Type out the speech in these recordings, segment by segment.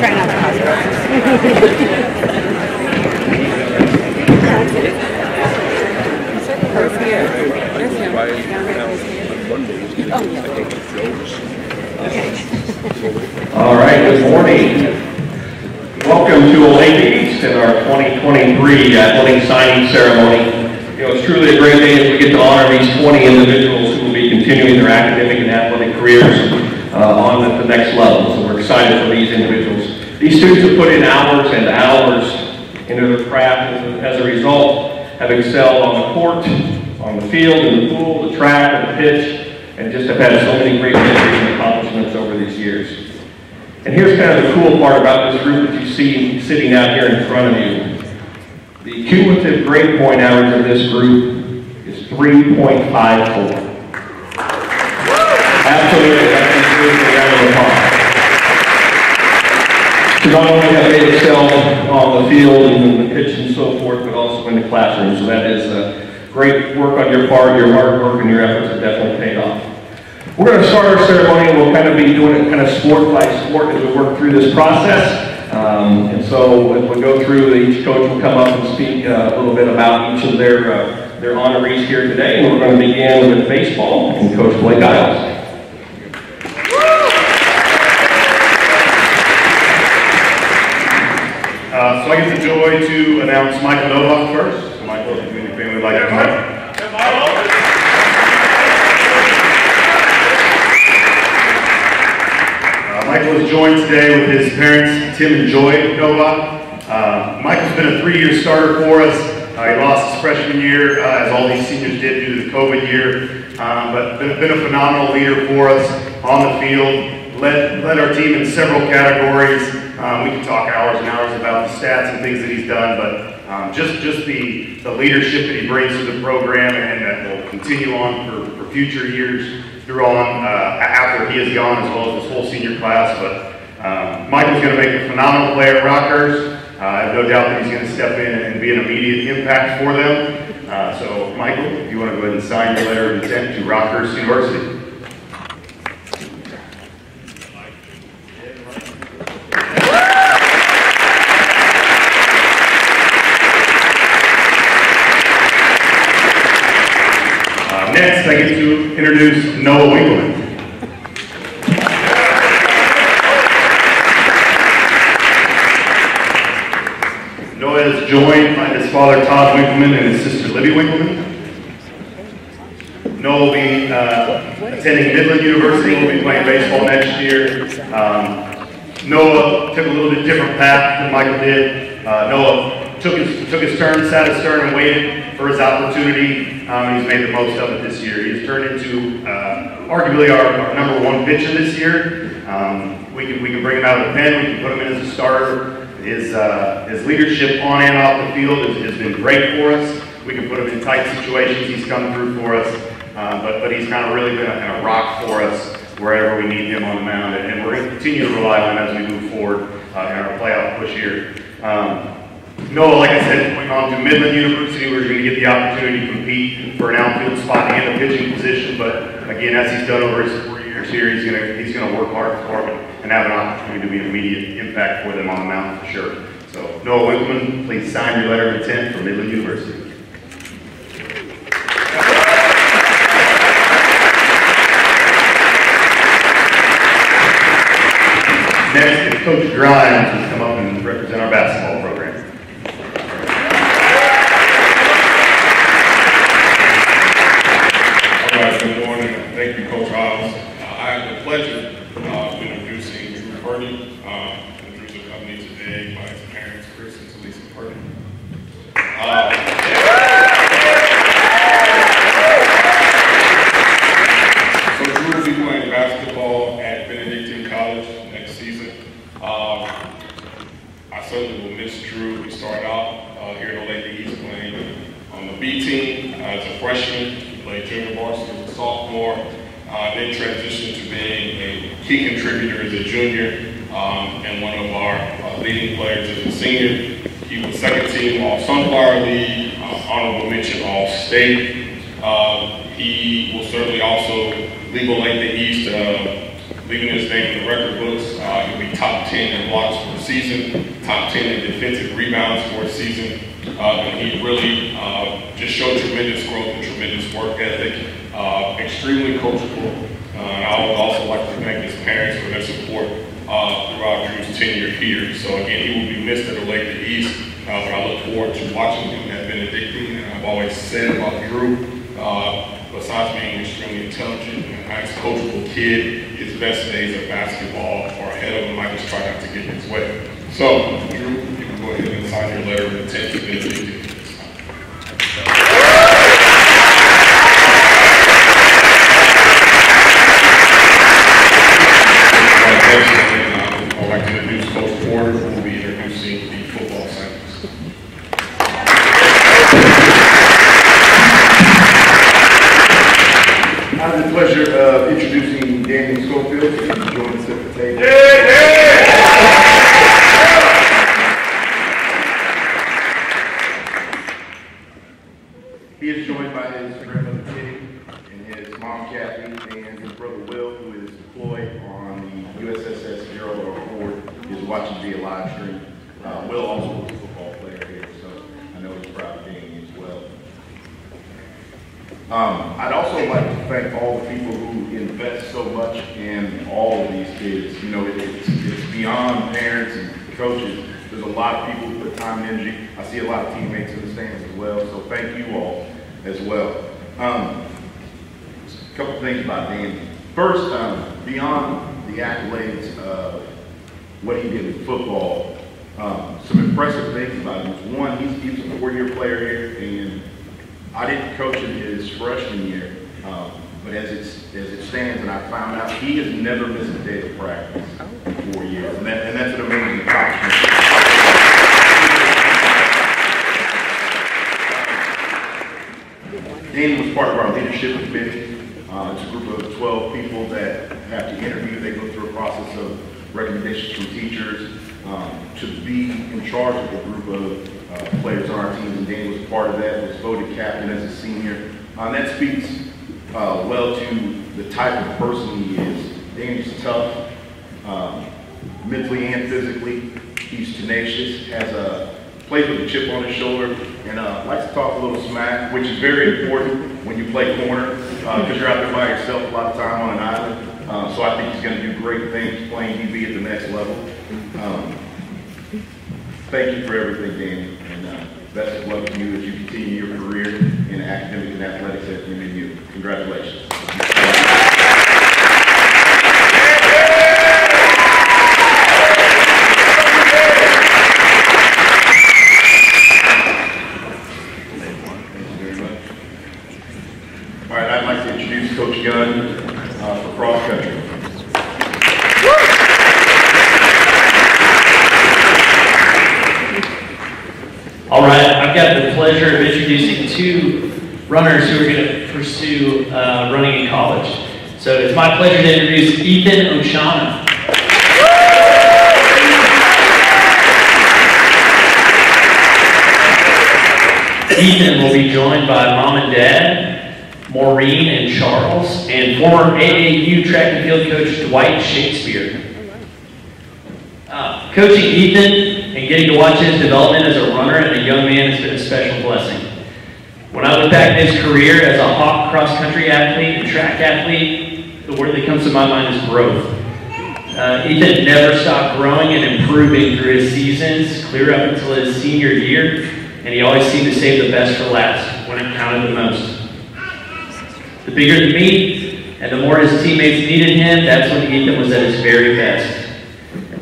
try not to cause problems. All right, good morning. Welcome to Olathe East and our 2023 athletic signing ceremony. You know, it's truly a great day as we get to honor these 20 individuals who will be continuing their academic and athletic careers on at the next level. So we're excited for these individuals. These students have put in hours and hours into their craft, and as a result have excelled on the court, on the field, in the pool, the track, and the pitch, and just have had so many great victories and accomplishments over these years. And here's kind of the cool part about this group that you see sitting out here in front of you. The cumulative grade point average of this group is 3.54. Absolutely, that's a round of applause. So not only have they excelled on the field and in the pitch and so forth, but also in the classroom. So that is great work on your part. Your hard work and your efforts have definitely paid off. We're going to start our ceremony, and we'll kind of be doing it kind of sport by sport as we work through this process. And so as we go through, each coach will come up and speak a little bit about each of their honorees here today. And we're going to begin with baseball and Coach Blake Isles. So I get the joy to announce Michael Novak first. So Michael, if you and your family would like to come up. Michael is joined today with his parents, Tim and Joy Novak. Michael's been a 3-year starter for us. He lost his freshman year, as all these seniors did due to the COVID year, but been a phenomenal leader for us on the field. Led our team in several categories. We can talk hours and hours about the stats and things that he's done, but just the leadership that he brings to the program, and that will continue on for future years through on after he is gone, as well as this whole senior class. But Michael's going to make a phenomenal play at Rockhurst. I have no doubt that he's going to step in and be an immediate impact for them. So Michael, if you want to go ahead and sign your letter of intent to Rockhurst University. Next, I get to introduce Noah Winkleman. Noah is joined by his father, Todd Winkleman, and his sister, Libby Winkleman. Noah will be attending Midland University. Will be playing baseball next year. Noah took a little bit different path than Michael did. Noah took his turn, sat his turn, and waited for his opportunity. He's made the most of it this year. He's turned into arguably our #1 pitcher this year. We can bring him out of the pen. We can put him in as a starter. His leadership on and off the field has been great for us. We can put him in tight situations. He's come through for us, but he's kind of really been a rock for us wherever we need him on the mound, and we're going to continue to rely on him as we move forward in our playoff push here. Noah, like I said, going on to Midland University, we're going to get the opportunity to compete for an outfield spot and a pitching position. But again, as he's done over his 4 years here, he's going to work hard for them and have an opportunity to be an immediate impact for them on the mound for sure. So Noah Winkleman, please sign your letter of intent for Midland University. Next is Coach Grimes, who's come up and represent our basketball program. Good morning. Thank you, Coach Isles. I have the pleasure of introducing Drew Purdy. Drew's accompanied today by his parents, Chris and Talisa Purdy. So Drew will be playing basketball at Benedictine College next season. I certainly will miss Drew. He started out here at Olathe East playing on the B team as a freshman. Played junior varsity as a sophomore, then transitioned to being a key contributor as a junior and one of our leading players as a senior. He was second team All-Sunflower League, honorable mention All-State. He will certainly also leave Olathe East leaving his name in the record books. He'll be top 10 in blocks for a season, top 10 in defensive rebounds for a season. And he really just showed tremendous growth and tremendous work ethic, extremely coachable. And I would also like to thank his parents for their support throughout Drew's tenure here. So again, he will be missed at Olathe East, but I look forward to watching him at Benedictine. And I've always said about Drew, besides being extremely intelligent and a nice coachable kid, his best days of basketball are ahead of him. I just try not to get in his way. So, Drew, you can go ahead and sign your letter of intent to Benedictine. I'd like to introduce Coach Porter, who will be introducing the football samples. I have the pleasure of introducing Daniel Schofield. He joins us at the table. He is joined by his grandmother Kitty and his mom Kathy and his brother Will, who is deployed on the USSS Gerald R. Ford. He is watching via live stream. Will also was a football player here, so I know he's proud of being as well. I'd also like to thank all the people who invest so much in all of these kids. You know, it's beyond parents and coaches. There's a lot of people who put time and energy. I see a lot of teammates in the stands as well, so thank you all as well. A couple things about Danny. First, beyond the accolades of what he did in football, some impressive things about him. One, he's a 4-year player here, and I didn't coach him his freshman year, but as it stands, and I found out he has never missed a day of practice in 4 years, and that's an amazing accomplishment. Danny was part of our leadership committee. It's a group of 12 people that have to interview. They go through a process of recommendations from teachers to be in charge of a group of players on our teams, and Danny was part of that, was voted captain as a senior. That speaks well to the type of person he is. Danny's tough, mentally and physically. He's tenacious, plays with a chip on his shoulder, and likes to talk a little smack, which is very important when you play corner, because you're out there by yourself a lot of time on an island. So I think he's going to do great things playing DB at the next level. Thank you for everything, Danny, and best of luck to you as you continue your career in academic and athletics at MNU. Congratulations. All right, I'd like to introduce Coach Gunn for cross country. All right, I've got the pleasure of introducing 2 runners who are going to pursue running in college. So it's my pleasure to introduce Ethan Oshana. Ethan will be joined by mom and dad, Maureen and Charles, and former AAU track and field coach Dwight Shakespeare. Coaching Ethan and getting to watch his development as a runner and a young man has been a special blessing. When I look back at his career as a Hawk cross-country athlete and track athlete, the word that comes to my mind is growth. Ethan never stopped growing and improving through his seasons, clear up until his senior year, and he always seemed to save the best for last when it counted the most. The bigger the meet, and the more his teammates needed him, that's when Ethan was at his very best.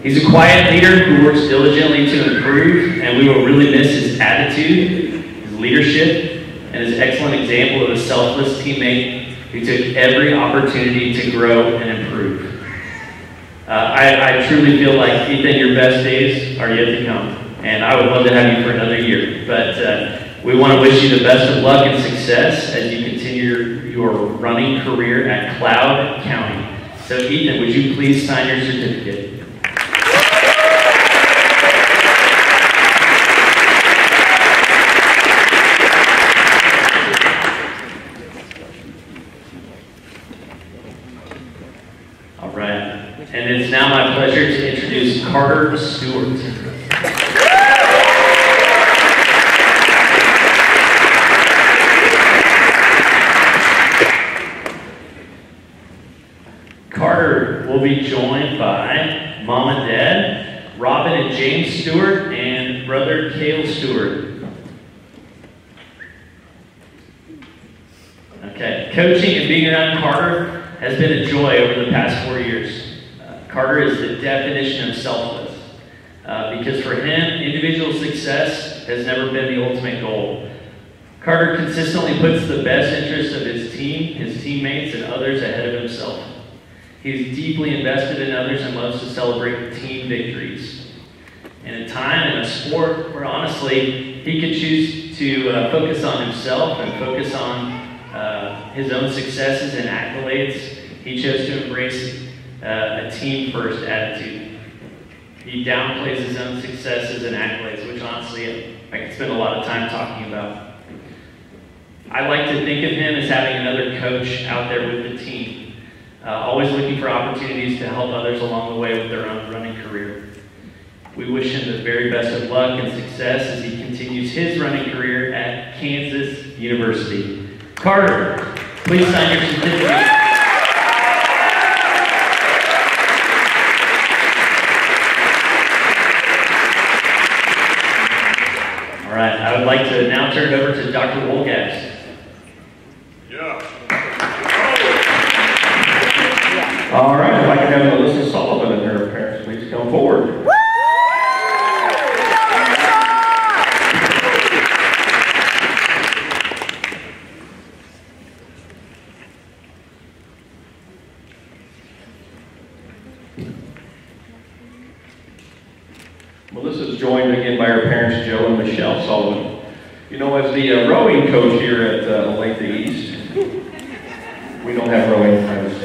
He's a quiet leader who works diligently to improve, and we will really miss his attitude, his leadership, and his excellent example of a selfless teammate who took every opportunity to grow and improve. I truly feel like, Ethan, your best days are yet to come, and I would love to have you for another year. But we want to wish you the best of luck and success as you continue your running career at Cloud County. So, Ethan, would you please sign your certificate? All right. And it's now my pleasure to introduce Carter Stewart. Carter will be joined by Mom and Dad, Robin and James Stewart, and brother Cale Stewart. Okay, coaching and being around Carter has been a joy over the past 4 years. Carter is the definition of selfless, because for him, individual success has never been the ultimate goal. Carter consistently puts the best interests of his team, his teammates, and others ahead of himself. He's deeply invested in others and loves to celebrate team victories. In a time in a sport where honestly he could choose to focus on himself and focus on his own successes and accolades, he chose to embrace a team-first attitude. He downplays his own successes and accolades, which honestly I could spend a lot of time talking about. I like to think of him as having another coach out there with the team. Always looking for opportunities to help others along the way with their own running career. We wish him the very best of luck and success as he continues his running career at Kansas University. Carter, please sign your certificate. All right, I would like to now turn it over to Dr. Wolgast. All right, if I can have Melissa Sullivan and her parents please come forward. Melissa is joined again by her parents, Joe and Michelle Sullivan. You know, as the rowing coach here at Olathe East, we don't have rowing friends.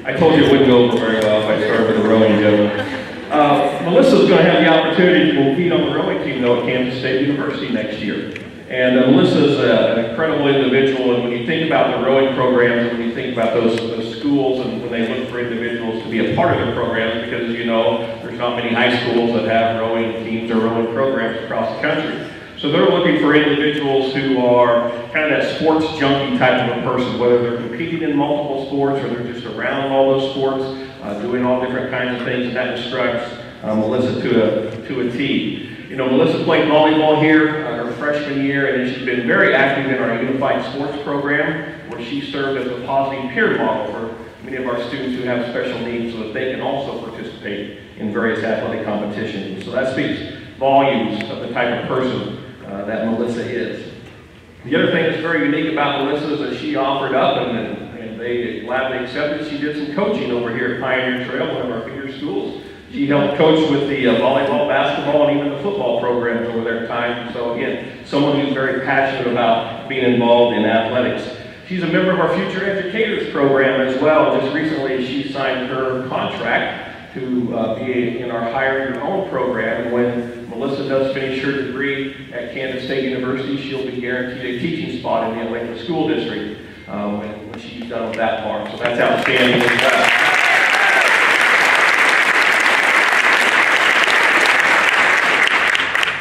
I told you it wouldn't go over very well if I started with a rowing joke. Melissa's going to have the opportunity to compete on the rowing team, though, at Kansas State University next year. And Melissa's an incredible individual, and when you think about the rowing programs, and when you think about those schools, and when they look for individuals to be a part of their programs, because as you know, there's not many high schools that have rowing teams or rowing programs across the country. So they're looking for individuals who are kind of that sports junkie type of a person, whether they're competing in multiple sports or they're just around all those sports, doing all different kinds of things, and that describes Melissa to a T. You know, Melissa played volleyball here her freshman year, and then she's been very active in our Unified Sports program, where she served as a positive peer model for many of our students who have special needs so that they can also participate in various athletic competitions. So that speaks volumes of the type of person that Melissa is. The other thing that's very unique about Melissa is that she offered up, and they gladly accepted, she did some coaching over here at Pioneer Trail, one of our feeder schools. She helped coach with the volleyball, basketball, and even the football programs over their time. So again, someone who's very passionate about being involved in athletics. She's a member of our Future Educators program as well. Just recently, she signed her contract to be in our Hire Your Own program. And when Melissa does finish her degree at Kansas State University, she'll be guaranteed a teaching spot in the Olathe School District when she's done with that part. So that's outstanding as well.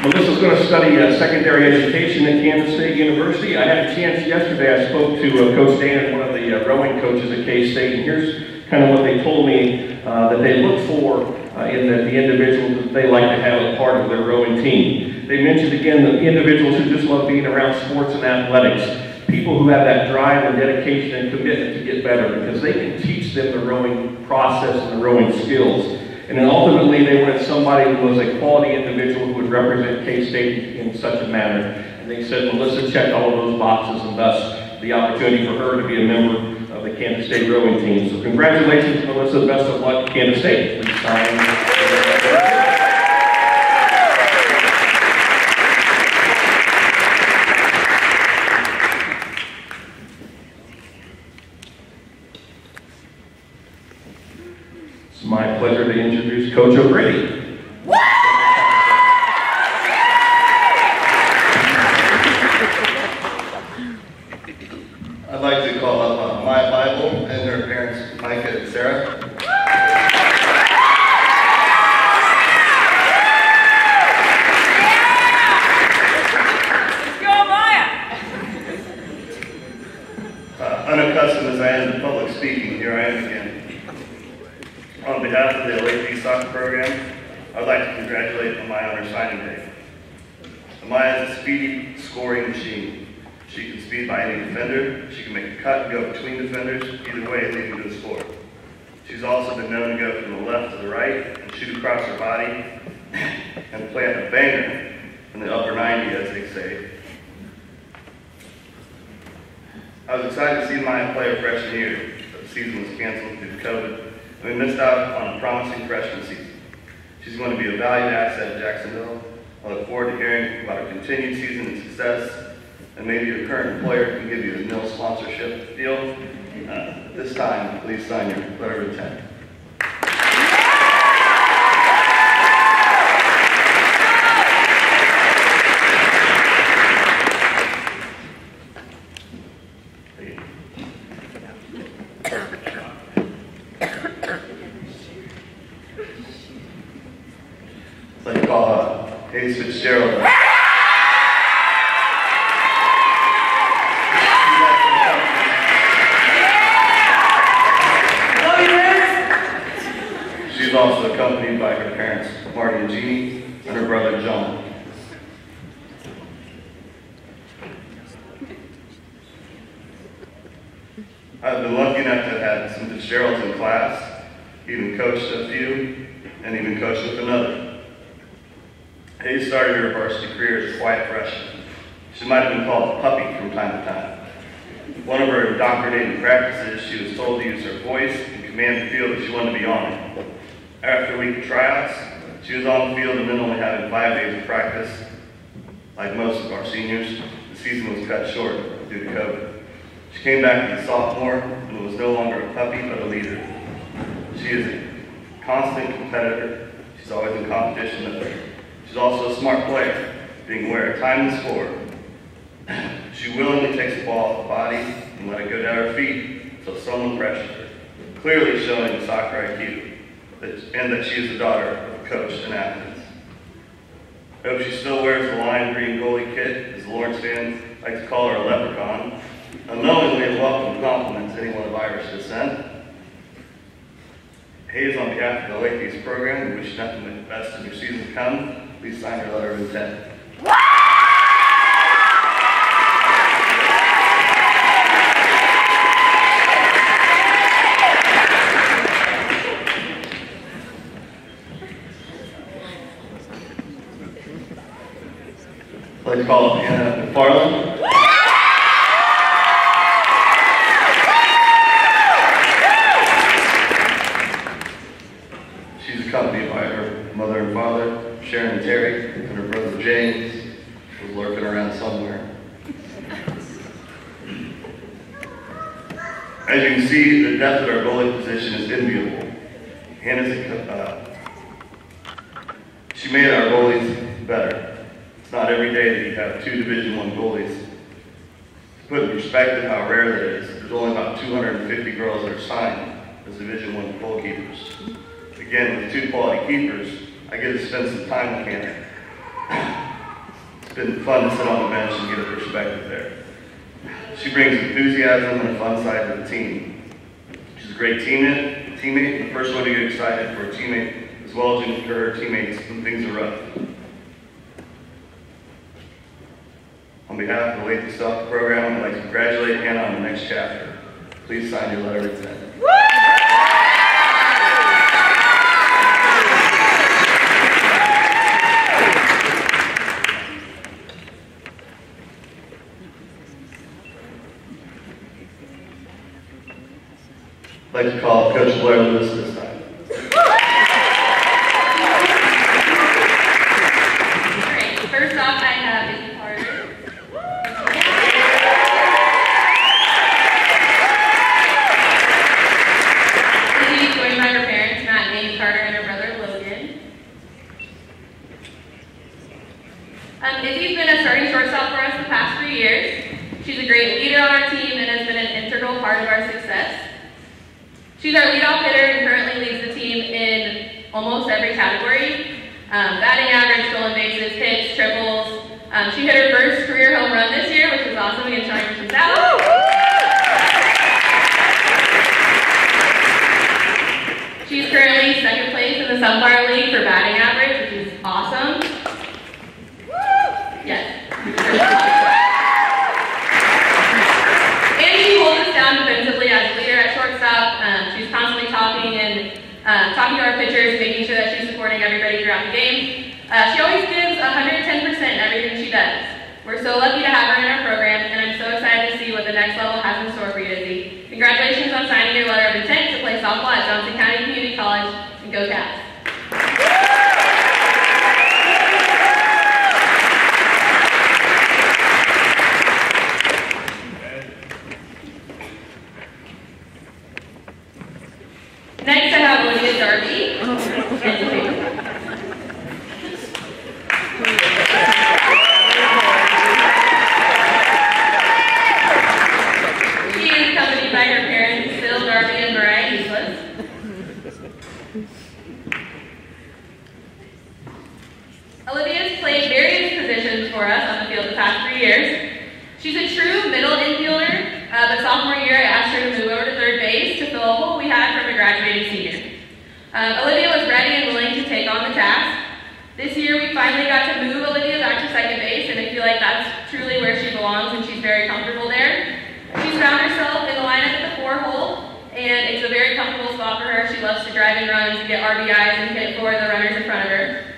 Melissa's going to study secondary education at Kansas State University. I had a chance yesterday, I spoke to Coach Dan, one of the rowing coaches at K-State, and here's kind of what they told me that they look for in the individuals that they like to have as part of their rowing team. They mentioned again the individuals who just love being around sports and athletics, people who have that drive and dedication and commitment to get better, because they can teach them the rowing process and the rowing skills. And then ultimately they wanted somebody who was a quality individual who would represent K-State in such a manner. And they said Melissa checked all of those boxes, and thus the opportunity for her to be a member of the Kansas State rowing team. So congratulations, Melissa. Best of luck, Kansas State. Please sign. It's my pleasure to introduce Coach O'Grady. I'd like to call up my Bible and their parents, Micah and Sarah. speaking, here I am again. On behalf of the Olathe soccer program, I'd like to congratulate Amaya on her signing day. Amaya is a speedy scoring machine. She can speed by any defender, she can make a cut and go between defenders, either way leading to a score. She's also been known to go from the left to the right and shoot across her body and plant a banger in the upper 90, as they say. I was excited to see Maya play her freshman year, but the season was canceled due to COVID, and we missed out on a promising freshman season. She's going to be a valued asset at Jacksonville. I look forward to hearing about her continued season and success, and maybe your current employer can give you a nil sponsorship deal. This time, please sign your letter of intent. Let's call Hayes Fitzgerald. She's also accompanied by her parents, Marty and Jeannie, and her brother, John. I've been lucky enough to have had some Fitzgeralds in class, even coached a few, and even coached with another. Hayes started her varsity career as a quiet freshman. She might have been called a puppy from time to time. One of her indoctrinating practices, she was told to use her voice and command the field if she wanted to be on it. After a week of tryouts, she was on the field and then only having 5 days of practice. Like most of our seniors, the season was cut short due to COVID. She came back as a sophomore and was no longer a puppy but a leader. She is a constant competitor. She's always in competition with her. She's also a smart player, being aware of time and score. She willingly takes the ball off the body and let it go down her feet until someone pressures her, clearly showing soccer IQ, and that she is the daughter of a coach in Athens. I hope she still wears the lime green goalie kit, as the Lawrence fans like to call her a leprechaun, unknowingly a welcome compliment to anyone of Irish descent. Hayes, on behalf of the Olathe program, we wish nothing but the best in your season to come. Please sign your letter of intent. I'd like to call up Hannah McFarland. She's accompanied by her mother and father, Sharon and Terry, and her brother James, who's lurking around somewhere. As you can see, the depth of our goalie position is enviable. Hannah's she made our goalies better. It's not every day that you have 2 Division I goalies. To put in perspective how rare that is, there's only about 250 girls that are signed as Division I goalkeepers. Again, with 2 quality keepers, I get to spend some time with Hannah. It's been fun to sit on the bench and get a perspective there. She brings enthusiasm and a fun side to the team. She's a great teammate, the first one to get excited for a teammate, as well as her teammates when things are rough. On behalf of the Olathe Soccer Program, I'd like to congratulate Hannah on the next chapter. Please sign your letter of intent. I'd like to call Coach Blair Lewis this time. Great. First off, I have Izzy Carter. Izzy is joined by her parents, Matt and Amy Carter, and her brother Logan. Izzy's been a starting shortstop for us the past 3 years. She's a great leader on our team and has been an integral part of our success. She's our leadoff hitter and currently leads the team in almost every category. Batting average, stolen bases, hits, triples. She hit her first career home run this year, which was awesome against Charlie South. the Sunflower League for batting average, which is awesome. Yes. And she holds us down defensively as a leader at shortstop. She's constantly talking to our pitchers, making sure that she's supporting everybody throughout the game. She always gives 110% in everything she does. We're so lucky to have her in our program, and I'm so excited to see what the next level has in store for you, Izzy. Congratulations on signing your letter of intent to play softball at Johnson County Community College, and go Cats. Next, I have Olivia Darby. She is accompanied by her parents, Phil Darby and Mariah Eastwood. Olivia's played various positions for us on the field the past 3 years. She's a true middle infielder, but sophomore year I asked her to move over to third base to fill a hole we had from a graduating senior. Olivia was ready and willing to take on the task. This year we finally got to move Olivia back to second base, and I feel like that's truly where she belongs, and she's very comfortable there. She's found herself in the lineup at the 4 hole, and it's a very comfortable spot for her. She loves to drive in runs and get RBIs and hit for the runners in front of her.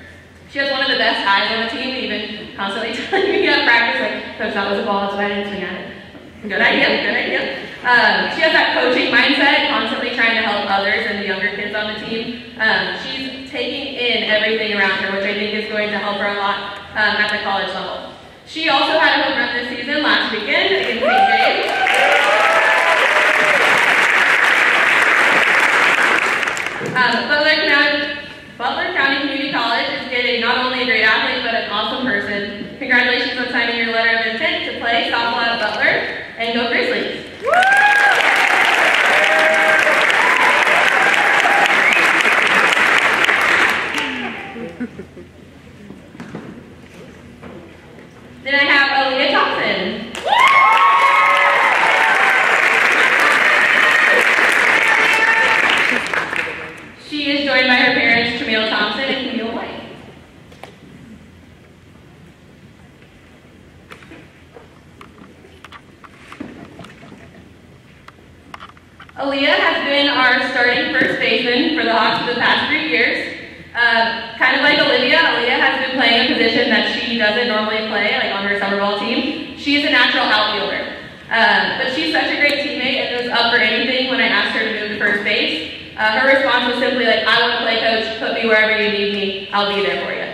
She has one of the best eyes on the team, even constantly telling me at practice, like, Coach, that was a ball, that's why I didn't swing at it. Good idea, good idea. She has that coaching mindset, constantly trying to help others and the younger kids on the team. She's taking in everything around her, which I think is going to help her a lot at the college level. She also had a home run this season last weekend against St. James. Butler County Community College is getting not only a great athlete, but an awesome person. Congratulations on signing your letter of intent to play softball at Butler, and go Grizzlies. Then I have Aaliyah Thompson. She is joined by her parents, Camille Thompson and Camille White. Aaliyah has been our starting first baseman for the Hawks for the past 3 years. Kind of like Olivia, Aaliyah has been playing a position that she doesn't normally play, like on her summer ball team. She is a natural outfielder. But she's such a great teammate and was up for anything when I asked her to move to first base. Her response was simply like, I want to play, coach, put me wherever you need me, I'll be there for you.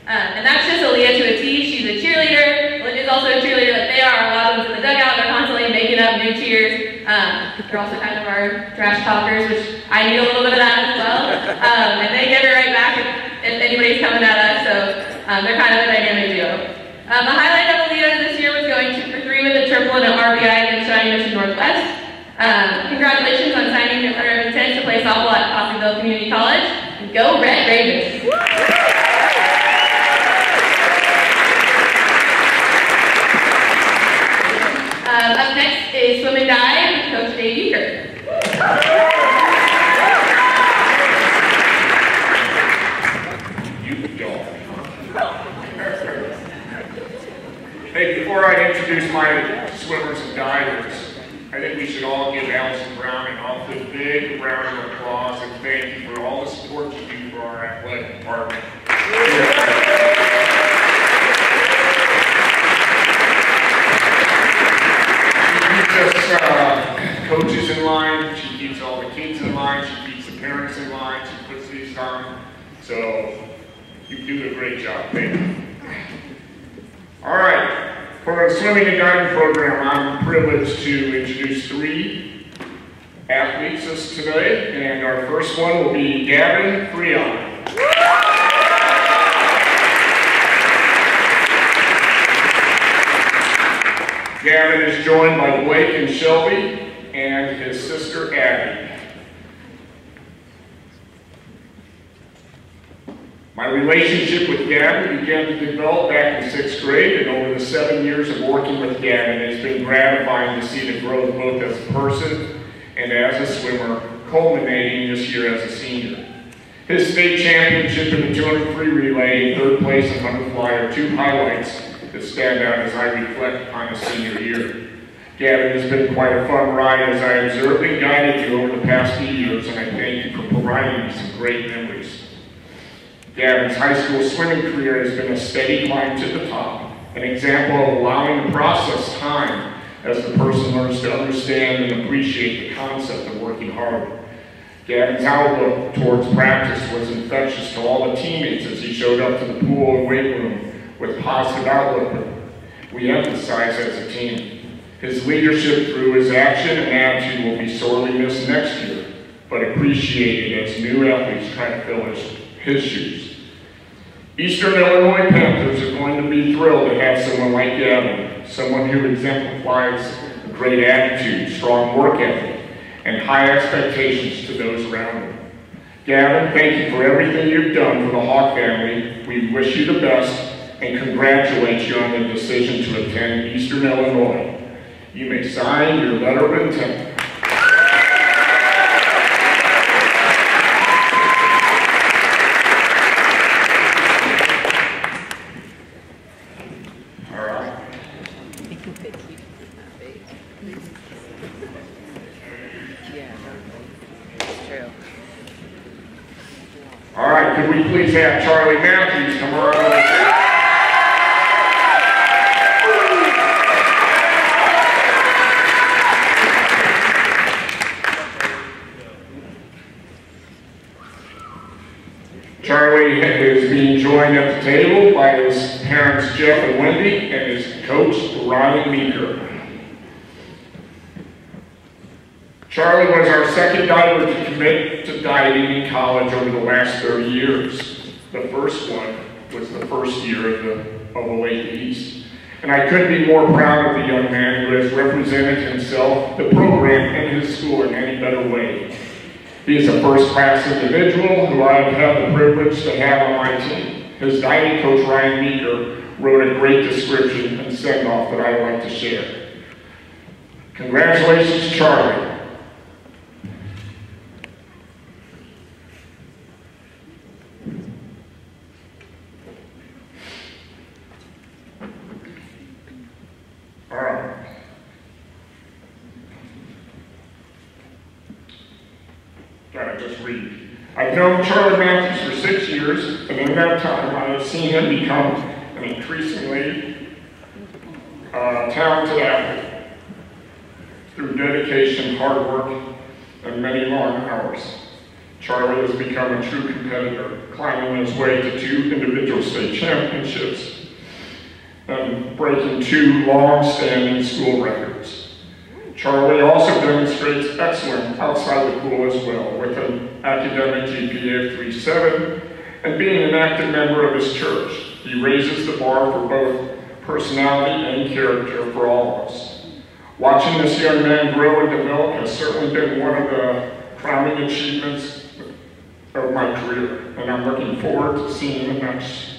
And that's just Aaliyah to a T. She's a cheerleader. Olivia's also a cheerleader like they are. A lot of them in the dugout, they're constantly making up new cheers. They're also kind of our trash talkers, which I need a little bit of that as well. And they give it right back if anybody's coming at us, so they're kind of a dynamic duo. The highlight of Aaliyah this year was going 2 for 3 with a triple and an RBI against Shawnee Mission Northwest. Congratulations on signing your letter of intent to play softball at Coffeyville Community College. And go Red Ravens! Up next is swim and dive with Coach Dave Euchre. Hey, before I introduce my swimmers and divers, I think we should all give Allison Brown an awfully big round of applause and thank you for all the support you do for our athletic department. She keeps us coaches in line, she keeps all the kids in line, she keeps the parents in line, she puts these on. So you do a great job, thank you. All right. For our swimming and diving program, I'm privileged to introduce 3 athletes today, and our first one will be Gavin Freon. Gavin is joined by Blake and Shelby and his sister Abby. My relationship with Gavin began to develop back in 6th grade, and over the 7 years of working with Gavin, it's been gratifying to see the growth both as a person and as a swimmer, culminating this year as a senior. His state championship in the 200 free relay and third place in 100 fly are two highlights that stand out as I reflect on his senior year. Gavin has been quite a fun ride as I observed and guided you over the past few years, and I thank you for providing me some great memories. Gavin's high school swimming career has been a steady climb to the top, an example of allowing the process time as the person learns to understand and appreciate the concept of working hard. Gavin's outlook towards practice was infectious to all the teammates as he showed up to the pool and weight room with positive outlook we emphasize as a team. His leadership through his action and attitude will be sorely missed next year, but appreciated as new athletes try to fill his shoes. Eastern Illinois Panthers are going to be thrilled to have someone like Gavin, someone who exemplifies a great attitude, strong work ethic, and high expectations to those around him. Gavin, thank you for everything you've done for the Hawk family. We wish you the best and congratulate you on the decision to attend Eastern Illinois. You may sign your letter of intent. All right. All right, could we please have Charlie Matthews come around? Charlie is being joined at the table by his parents Jeff and Wendy and his coach Ryan Meeker. Charlie was our second diver to commit to diving in college over the last 30 years. The first one was the first year of Olathe East. And I couldn't be more proud of the young man who has represented himself, the program, and his school in any better way. He is a first-class individual who I have had the privilege to have on my team. His diving coach, Ryan Meeker, wrote a great description and send-off that I would like to share. Congratulations, Charlie. All right. Gotta just read. I've known Charlie Matthews for 6 years, and in that time I have seen him become an increasingly talented athlete through dedication, hard work, and many long hours. Charlie has become a true competitor, climbing his way to 2 individual state championships and breaking 2 long-standing school records. Charlie also demonstrates excellence outside the pool as well, with an academic GPA of 3.7 and being an active member of his church. He raises the bar for both personality and character for all of us. Watching this young man grow and develop has certainly been one of the crowning achievements of my career, and I'm looking forward to seeing him next.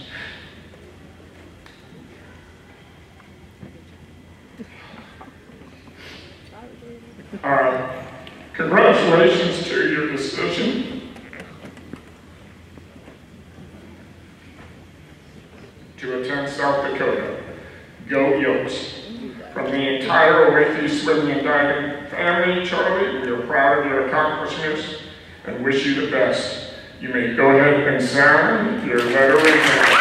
Congratulations to your decision to attend South Dakota. Go Yokes. From the entire Olathe swimming and diving family, Charlie, we are proud of your accomplishments and wish you the best. You may go ahead and sign your letter of intent.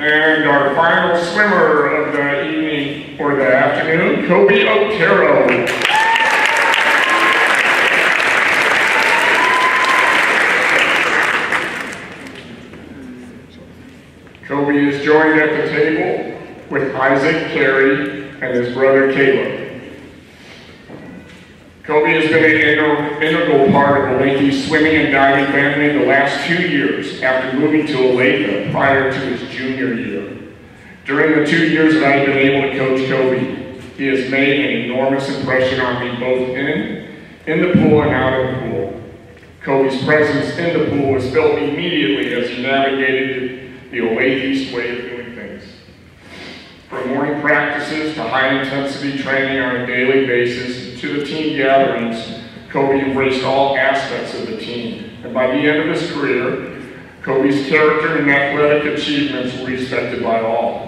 And our final swimmer of the evening or the afternoon, Kobe Otero. Kobe is joined at the table with Isaac Carey and his brother Caleb. Kobe has been an integral part of Olathe's swimming and diving family the last 2 years after moving to Olathe prior to his junior year. During the 2 years that I've been able to coach Kobe, He has made an enormous impression on me both in the pool and out of the pool. Kobe's presence in the pool was felt immediately as he navigated the Olathe East way of doing things. From morning practices to high-intensity training on a daily basis to the team gatherings, Kobe embraced all aspects of the team. And by the end of his career, Kobe's character and athletic achievements were respected by all.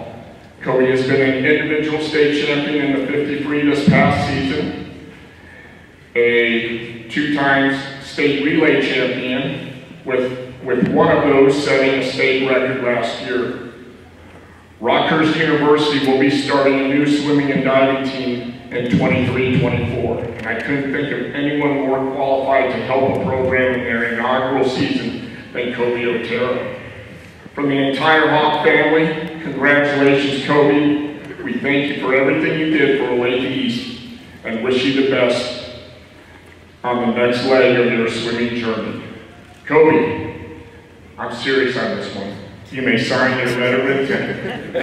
Kobe has been an individual state champion in the 50 free this past season, a 2-time state relay champion, with one of those setting a state record last year. Rockhurst University will be starting a new swimming and diving team in 23-24, and I couldn't think of anyone more qualified to help a program in their inaugural season than Kobe Otero. From the entire Hawk family, congratulations, Kobe. We thank you for everything you did for Olathe East and wish you the best on the next leg of your swimming journey. Kobe, I'm serious on this one. You may sign your letter of intent.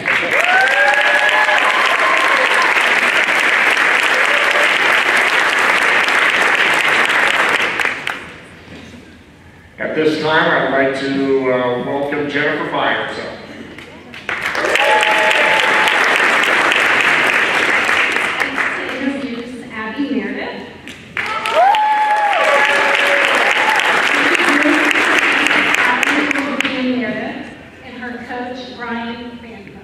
At this time, I'd like to welcome Jennifer Byers up. To introduce Abby Meredith. Abby Meredith and her coach, Brian Fanco.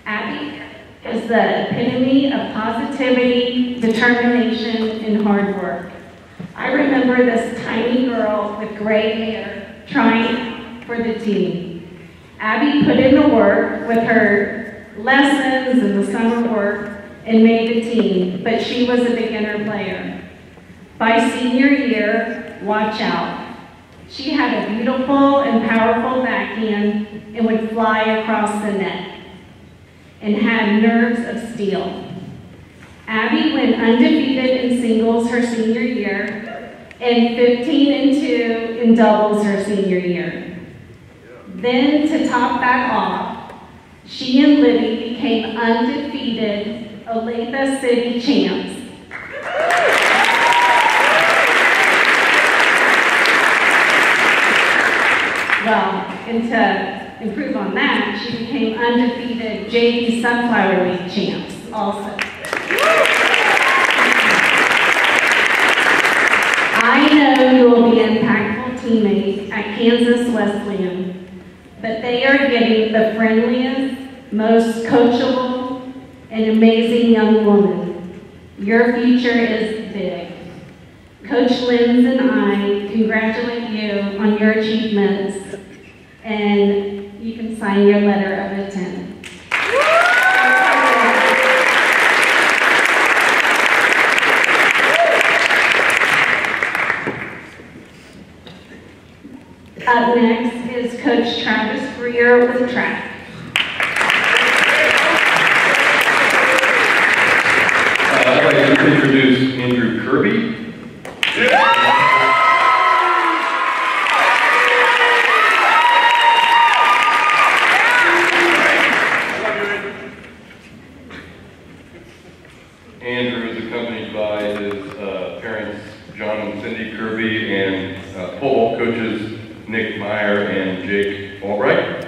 Abby is the epitome of positivity, determination, and hard work. I remember this tiny girl with gray hair trying for the team. Abby put in the work with her lessons and the summer work and made the team, but she was a beginner player. By senior year, watch out. She had a beautiful and powerful backhand and would fly across the net, and had nerves of steel. Abby went undefeated in singles her senior year and 15-2 in doubles her senior year. Then to top that off, she and Libby became undefeated Olathe City champs. Well, and to improve on that, she became undefeated JV Sunflower League champs also. I know you will be impactful teammates at Kansas Wesleyan, but they are getting the friendliest, most coachable, and amazing young woman. Your future is big. Coach Linz and I congratulate you on your achievements, and you can sign your letter of intent. Up next is Coach Travis Greer with track. I'd like to introduce Andrew Kirby. Andrew is accompanied by his parents, John and Cindy Kirby, and pole coaches Nick Meyer and Jake Albright.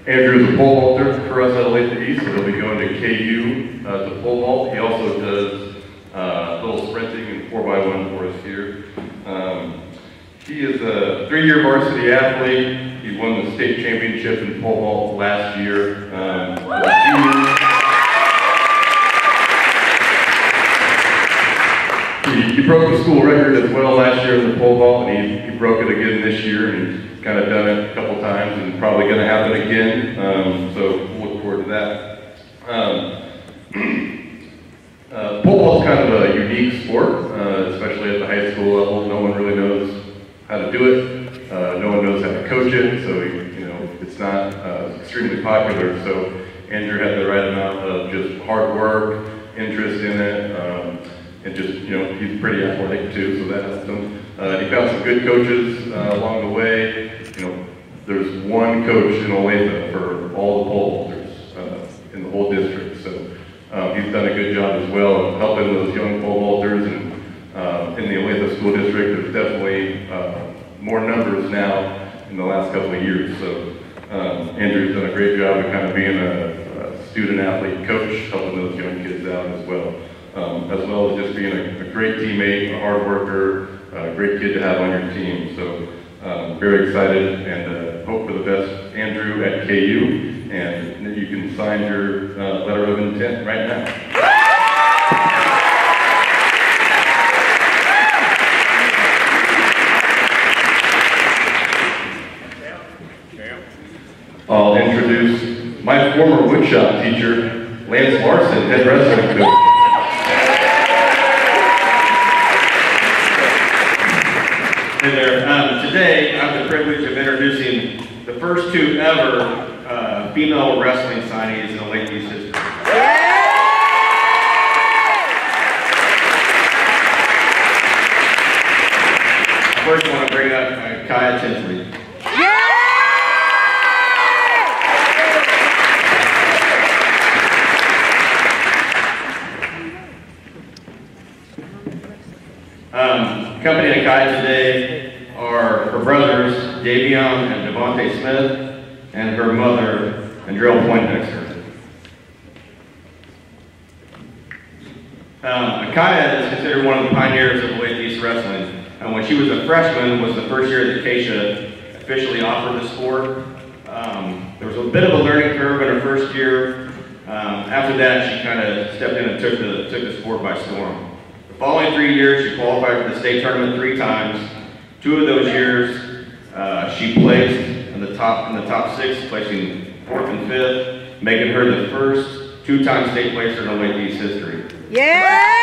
Andrew is a pole vaulter for us at Olathe East, so he'll be going to KU to pole vault. He also does a little sprinting and 4x1 for us here. He is a 3-year varsity athlete. He won the state championship in pole vault last year. He broke the school record as well last year in the pole vault, and he broke it again this year, and he's kind of done it a couple times, and probably going to happen again. So we'll look forward to that. Pole vault is kind of a unique sport, especially at the high school level. No one really knows how to do it. No one knows how to coach it, so it's not extremely popular. So Andrew had the right amount of just hard work, interest in it, and just, he's pretty athletic too, so that helped him. He found some good coaches along the way. There's one coach in Olathe for all the pole vaulters in the whole district, so he's done a good job as well of helping those young pole vaulters. And in the Olathe School District, there's definitely more numbers now in the last couple of years. So Andrew's done a great job of kind of being a student-athlete coach, helping those young kids out as well as just being a great teammate, a hard worker, a great kid to have on your team. So very excited and hope for the best, Andrew, at KU, and you can sign your letter of intent right now. I'll introduce my former woodshop teacher, Lance Larson, head wrestling coach. Hey there. Today, I have the privilege of introducing the first two ever female wrestling signees in Olathe history. First, I want to bring up Kaya Tinsley. Accompanying Kaya today are her brothers, Davion and Devontae Smith, and her mother, Andrell Poindexter. Kaya is considered one of the pioneers of Olathe East wrestling. When she was a freshman, was the first year that Keisha officially offered the sport. There was a bit of a learning curve in her first year. After that, she kind of stepped in and took the sport by storm. The following 3 years, she qualified for the state tournament 3 times. 2 of those years, she placed in the top 6, placing 4th and 5th, making her the first 2-time state placer in Olathe East history. Yeah!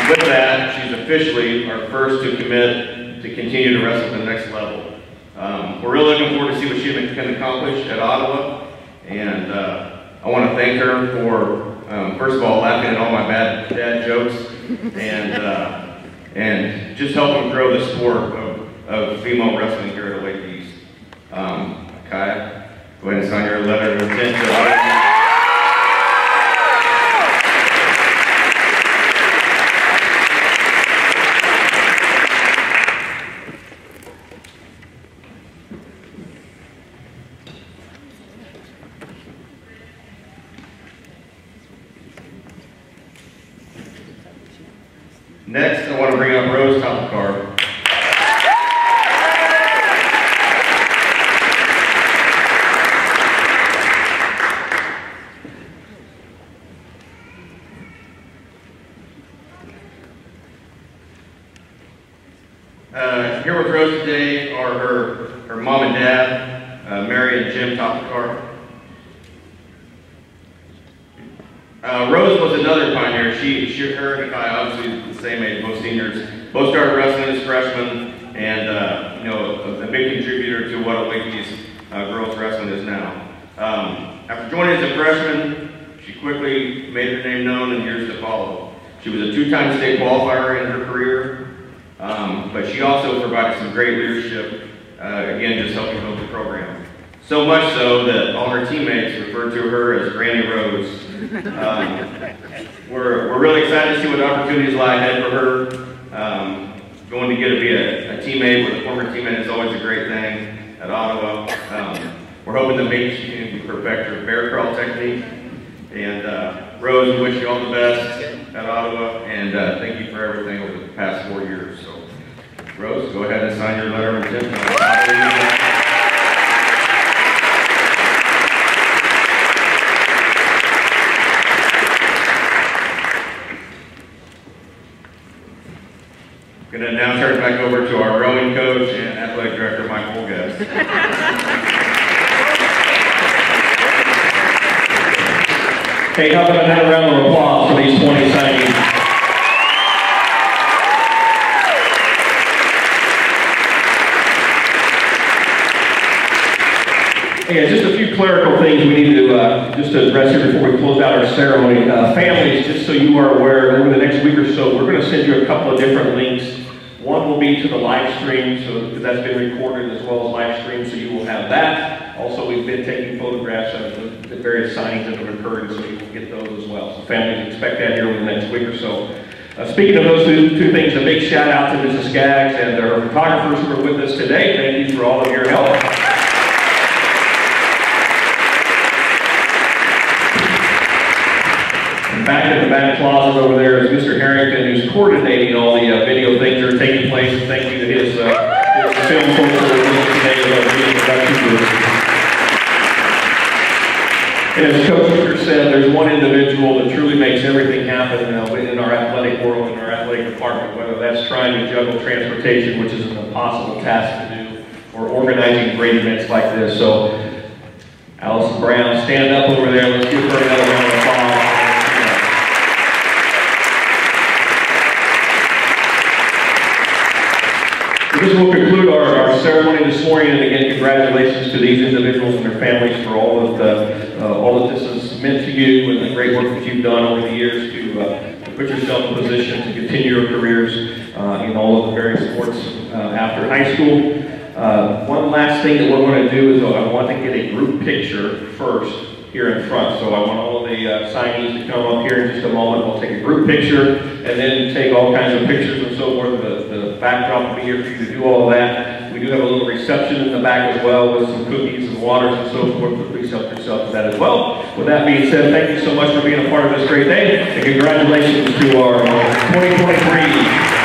With that, she's officially our first to commit to continue to wrestle at the next level. We're really looking forward to see what she can accomplish at Ottawa, and I want to thank her for, first of all, laughing at all my bad dad jokes, and just helping grow the sport of female wrestling here at Olathe East. Kaya, go ahead and sign your letter of intent. Next, I want to bring up Rose Topakar. Here with Rose today are her mom and dad, Mary and Jim Topakar. Rose was another pioneer. Her and Kai, obviously the same age, both seniors. Both started wrestling as freshmen, and a big contributor to what Olathe East girls wrestling is now. After joining as a freshman, she quickly made her name known in years to follow. She was a 2-time state qualifier in her career, but she also provided some great leadership, again, just helping build the program. So much so that all her teammates referred to her as Granny Rose. We're really excited to see what opportunities lie ahead for her. Going to get to be a teammate with a former teammate is always a great thing at Ottawa. We're hoping that maybe she can perfect her bear crawl technique. And Rose, we wish you all the best at Ottawa, and thank you for everything over the past 4 years. So, Rose, go ahead and sign your letter of intent. I'm going to now turn it back over to our rowing coach and athletic director, Mike Holguest. Hey, how about another round of applause for these 20 signees? Yeah, just a few clerical things we need to just to address here before we close out our ceremony. Families, just so you are aware, over the next week or so, we're going to send you a couple of different links. One will be to the live stream, so because that's been recorded as well as live stream, so you will have that. Also, we've been taking photographs of the various signings that have occurred, so you will get those as well. So families expect that here over the next week or so. Speaking of those two things, a big shout out to Mrs. Skaggs and our photographers who are with us today. Thank you for all of your help. Back in the back closet over there is Mr. Harrington, who's coordinating all the video things that are taking place. And thank you to his film folks that are with us today with our video production group. And as Coach Hooker said, there's one individual that truly makes everything happen in our athletic world, in our athletic department, whether that's trying to juggle transportation, which is an impossible task to do, or organizing great events like this. So, Allison Brown, stand up over there. Let's give her another round of applause. This will conclude our ceremony this morning, and again, congratulations to these individuals and their families for all that this has meant to you and the great work that you've done over the years to put yourself in a position to continue your careers in all of the various sports after high school. One last thing that we're going to do is I want to get a group picture first here in front. So I want all of the signees to come up here in just a moment. We'll take a group picture and then take all kinds of pictures and so forth. The backdrop will be here for you to do all of that. We do have a little reception in the back as well with some cookies and waters and so forth. But please help yourself to that as well. With that being said, thank you so much for being a part of this great day, and congratulations to our 2023